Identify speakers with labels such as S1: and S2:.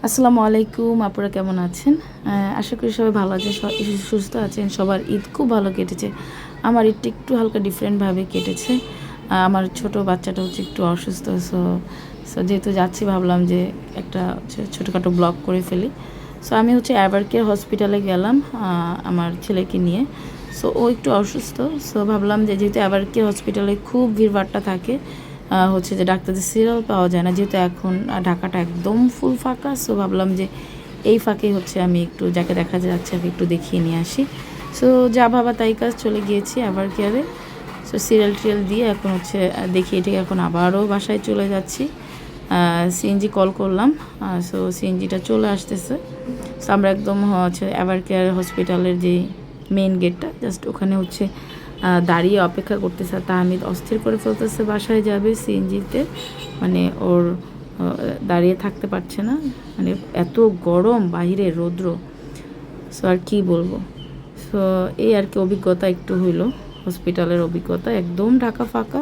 S1: আসসালামু আলাইকুম, আপুরা কেমন আছেন? আশা করি সবাই ভালো আছেন, সুস্থ আছেন। সবার ঈদ খুব ভালো কেটেছে। আমার ঈদটা একটু হালকা ডিফারেন্টভাবে কেটেছে। আমার ছোট বাচ্চাটা হচ্ছে একটু অসুস্থ। সো সো যেহেতু যাচ্ছি ভাবলাম যে একটা ছোটোখাটো ব্লগ করে ফেলি। সো আমি হচ্ছে এভারকেয়ার হসপিটালে গেলাম আমার ছেলেকে নিয়ে। সো ও একটু অসুস্থ। সো ভাবলাম যে যেহেতু এভারকেয়ার হসপিটালে খুব ভিড়ভাট্টা থাকে, হচ্ছে যে ডাক্তারদের সিরিয়াল পাওয়া যায় না, যেহেতু এখন ঢাকাটা একদম ফুল ফাঁকা। সো ভাবলাম যে এই ফাঁকেই হচ্ছে আমি একটু যাকে দেখা যাচ্ছে আমি একটু দেখিয়ে নিয়ে আসি। সো যা ভাবা তাই কাজ, চলে গিয়েছি এভারকেয়ারে। সো সিরিয়াল টিরিয়াল দিয়ে এখন হচ্ছে দেখিয়ে ঠিক এখন আবারও বাসায় চলে যাচ্ছি। সিএনজি কল করলাম। সো সিএনজিটা চলে আসতেছে। সো আমরা একদম হচ্ছে এভারকেয়ার হসপিটালের যে মেইন গেটটা জাস্ট ওখানে হচ্ছে দাঁড়িয়ে অপেক্ষা করতেছে। তাহমিদ অস্থির করে ফেলতেছে, বাসায় যাবে সিএনজিতে, মানে ওর দাঁড়িয়ে থাকতে পারছে না, মানে এত গরম বাহিরে, রৌদ্র। সো আর কি বলবো। সো এই আর কি অভিজ্ঞতা একটু হইলো, হসপিটালের অভিজ্ঞতা। একদম ঢাকা ফাঁকা।